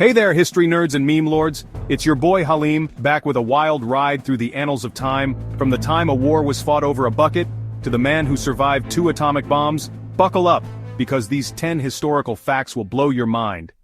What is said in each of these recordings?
Hey there, history nerds and meme lords. It's your boy Halim, back with a wild ride through the annals of time, from the time a war was fought over a bucket, to the man who survived 2 atomic bombs. Buckle up, because these 10 historical facts will blow your mind.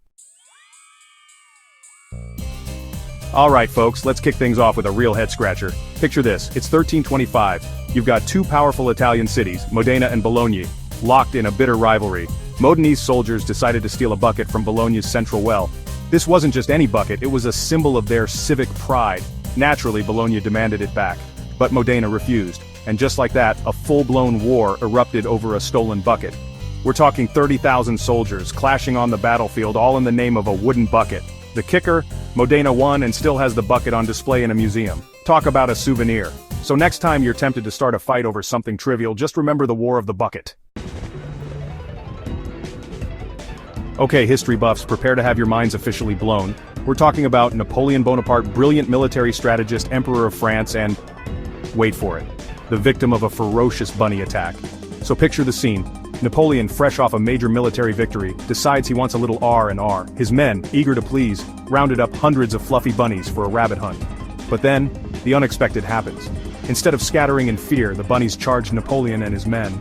Alright folks, let's kick things off with a real head-scratcher. Picture this, it's 1325. You've got 2 powerful Italian cities, Modena and Bologna, locked in a bitter rivalry. Modenese soldiers decided to steal a bucket from Bologna's central well. This wasn't just any bucket, it was a symbol of their civic pride. Naturally, Bologna demanded it back. But Modena refused. And just like that, a full-blown war erupted over a stolen bucket. We're talking 30,000 soldiers clashing on the battlefield, all in the name of a wooden bucket. The kicker? Modena won and still has the bucket on display in a museum. Talk about a souvenir. So next time you're tempted to start a fight over something trivial, just remember the War of the Bucket. Okay, history buffs, prepare to have your minds officially blown. We're talking about Napoleon Bonaparte, brilliant military strategist, Emperor of France, and... wait for it. The victim of a ferocious bunny attack. So picture the scene. Napoleon, fresh off a major military victory, decides he wants a little R&R. His men, eager to please, rounded up hundreds of fluffy bunnies for a rabbit hunt. But then, the unexpected happens. Instead of scattering in fear, the bunnies charged Napoleon and his men.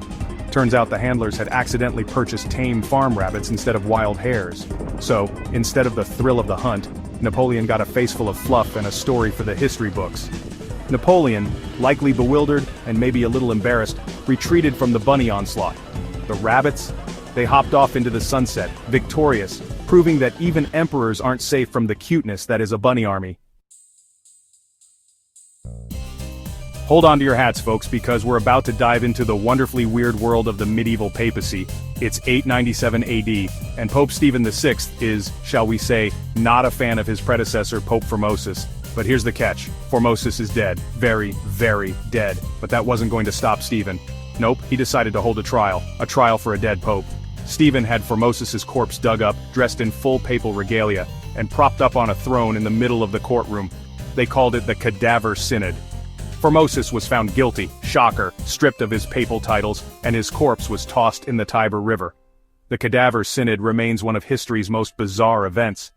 Turns out the handlers had accidentally purchased tame farm rabbits instead of wild hares. So, instead of the thrill of the hunt, Napoleon got a face full of fluff and a story for the history books. Napoleon, likely bewildered and maybe a little embarrassed, retreated from the bunny onslaught. The rabbits? They hopped off into the sunset, victorious, proving that even emperors aren't safe from the cuteness that is a bunny army. Hold on to your hats, folks, because we're about to dive into the wonderfully weird world of the medieval papacy. It's 897 AD, and Pope Stephen VI is, shall we say, not a fan of his predecessor, Pope Formosus. But here's the catch. Formosus is dead. Very, very dead. But that wasn't going to stop Stephen. Nope, he decided to hold a trial for a dead pope. Stephen had Formosus's corpse dug up, dressed in full papal regalia, and propped up on a throne in the middle of the courtroom. They called it the Cadaver Synod. Formosus was found guilty, shocker, stripped of his papal titles, and his corpse was tossed in the Tiber River. The Cadaver Synod remains one of history's most bizarre events.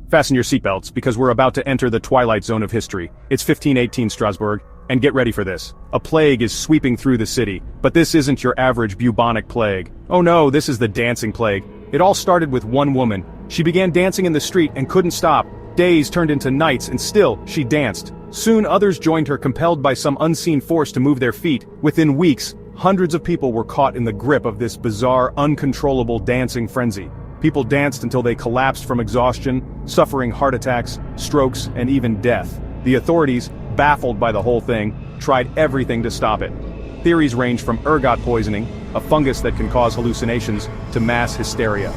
Fasten your seatbelts, because we're about to enter the twilight zone of history. It's 1518 Strasbourg, and get ready for this. A plague is sweeping through the city, but this isn't your average bubonic plague. Oh no, this is the dancing plague. It all started with one woman. She began dancing in the street and couldn't stop. Days turned into nights, and still, she danced. Soon others joined her, compelled by some unseen force to move their feet. Within weeks, hundreds of people were caught in the grip of this bizarre, uncontrollable dancing frenzy. People danced until they collapsed from exhaustion, suffering heart attacks, strokes, and even death. The authorities, baffled by the whole thing, tried everything to stop it. Theories range from ergot poisoning, a fungus that can cause hallucinations, to mass hysteria.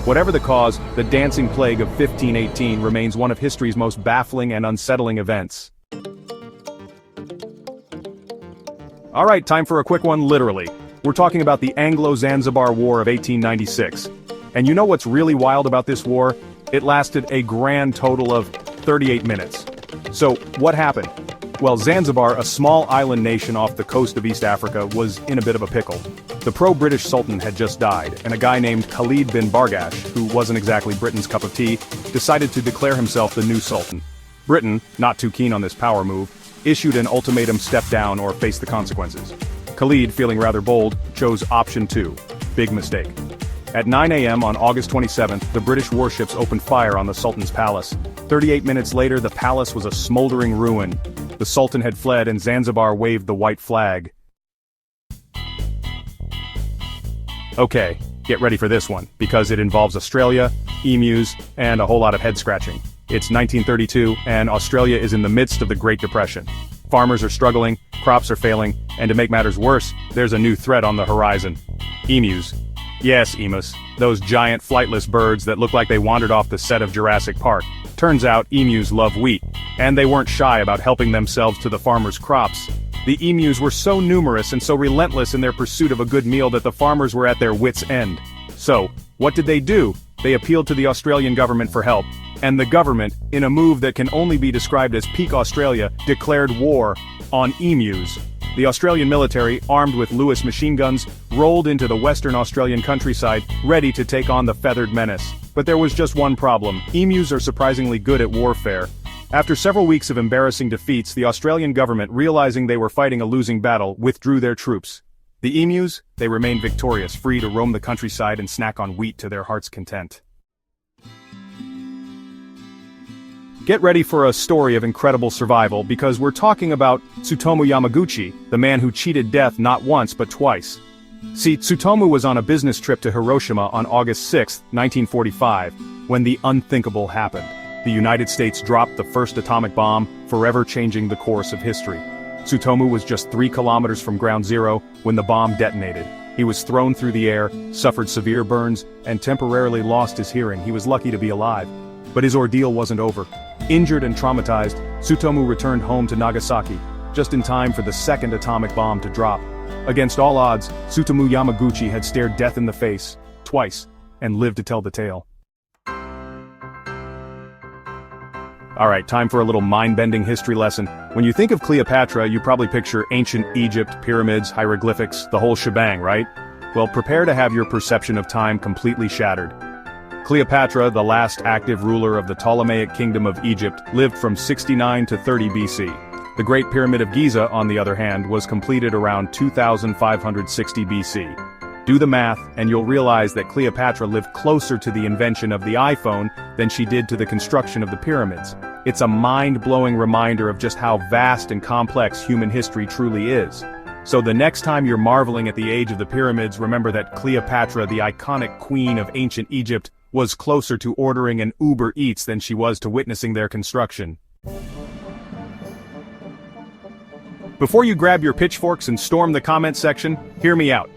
Whatever the cause, the dancing plague of 1518 remains one of history's most baffling and unsettling events. Alright, time for a quick one, literally. We're talking about the Anglo-Zanzibar War of 1896. And you know what's really wild about this war? It lasted a grand total of 38 minutes. So, what happened? Well, Zanzibar, a small island nation off the coast of East Africa, was in a bit of a pickle. The pro-British Sultan had just died, and a guy named Khalid bin Bargash, who wasn't exactly Britain's cup of tea, decided to declare himself the new Sultan. Britain, not too keen on this power move, issued an ultimatum: step down or face the consequences. Khalid, feeling rather bold, chose option 2. Big mistake. At 9 a.m. on August 27th, the British warships opened fire on the Sultan's palace. 38 minutes later, the palace was a smoldering ruin. The Sultan had fled and Zanzibar waved the white flag. Okay, get ready for this one, because it involves Australia, emus, and a whole lot of head-scratching. It's 1932, and Australia is in the midst of the Great Depression. Farmers are struggling, crops are failing, and to make matters worse, there's a new threat on the horizon. Emus. Yes, emus. Those giant flightless birds that look like they wandered off the set of Jurassic Park. Turns out emus love wheat, and they weren't shy about helping themselves to the farmers' crops. The emus were so numerous and so relentless in their pursuit of a good meal that the farmers were at their wits' end. So, what did they do? They appealed to the Australian government for help, and the government, in a move that can only be described as peak Australia, declared war on emus. The Australian military, armed with Lewis machine guns, rolled into the Western Australian countryside, ready to take on the feathered menace. But there was just one problem: emus are surprisingly good at warfare. After several weeks of embarrassing defeats, the Australian government, realizing they were fighting a losing battle, withdrew their troops. The emus, they remained victorious, free to roam the countryside and snack on wheat to their heart's content. Get ready for a story of incredible survival, because we're talking about Tsutomu Yamaguchi, the man who cheated death not once but twice. See, Tsutomu was on a business trip to Hiroshima on August 6, 1945, when the unthinkable happened. The United States dropped the first atomic bomb, forever changing the course of history. Tsutomu was just 3 kilometers from ground zero when the bomb detonated. He was thrown through the air, suffered severe burns, and temporarily lost his hearing. He was lucky to be alive. But his ordeal wasn't over. Injured and traumatized, Tsutomu returned home to Nagasaki, just in time for the second atomic bomb to drop. Against all odds, Tsutomu Yamaguchi had stared death in the face, twice, and lived to tell the tale. Alright, time for a little mind-bending history lesson. When you think of Cleopatra, you probably picture ancient Egypt, pyramids, hieroglyphics, the whole shebang, right? Well, prepare to have your perception of time completely shattered. Cleopatra, the last active ruler of the Ptolemaic Kingdom of Egypt, lived from 69 to 30 BC. The Great Pyramid of Giza, on the other hand, was completed around 2560 BC. Do the math, and you'll realize that Cleopatra lived closer to the invention of the iPhone than she did to the construction of the pyramids. It's a mind-blowing reminder of just how vast and complex human history truly is. So the next time you're marveling at the age of the pyramids, remember that Cleopatra, the iconic queen of ancient Egypt, was closer to ordering an Uber Eats than she was to witnessing their construction. Before you grab your pitchforks and storm the comment section, hear me out.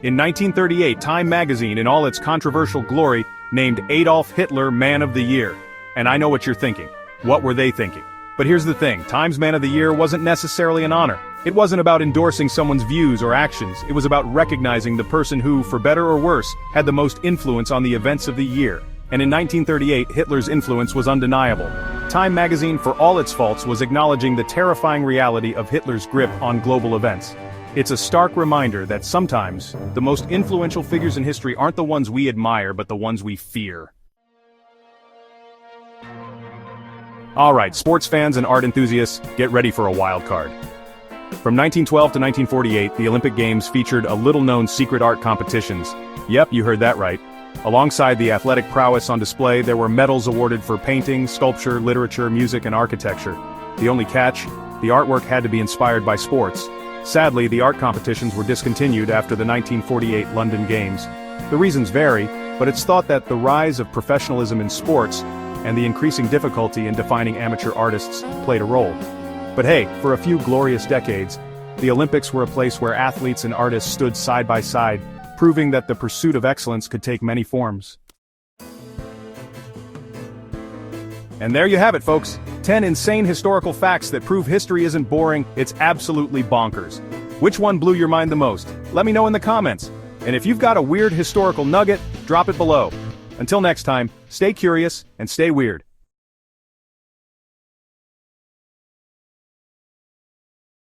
In 1938, Time magazine, in all its controversial glory, named Adolf Hitler Man of the Year. And I know what you're thinking. What were they thinking? But here's the thing, Time's Man of the Year wasn't necessarily an honor. It wasn't about endorsing someone's views or actions. It was about recognizing the person who, for better or worse, had the most influence on the events of the year. And in 1938, Hitler's influence was undeniable. Time magazine, for all its faults, was acknowledging the terrifying reality of Hitler's grip on global events. It's a stark reminder that sometimes, the most influential figures in history aren't the ones we admire but the ones we fear. Alright, sports fans and art enthusiasts, get ready for a wild card. From 1912 to 1948, the Olympic Games featured a little-known secret art competitions. Yep, you heard that right. Alongside the athletic prowess on display, there were medals awarded for painting, sculpture, literature, music, and architecture. The only catch? The artwork had to be inspired by sports. Sadly, the art competitions were discontinued after the 1948 London Games. The reasons vary, but it's thought that the rise of professionalism in sports and the increasing difficulty in defining amateur artists played a role. But hey, for a few glorious decades, the Olympics were a place where athletes and artists stood side by side, proving that the pursuit of excellence could take many forms. And there you have it, folks. 10 insane historical facts that prove history isn't boring, it's absolutely bonkers. Which one blew your mind the most? Let me know in the comments. And if you've got a weird historical nugget, drop it below. Until next time, stay curious and stay weird.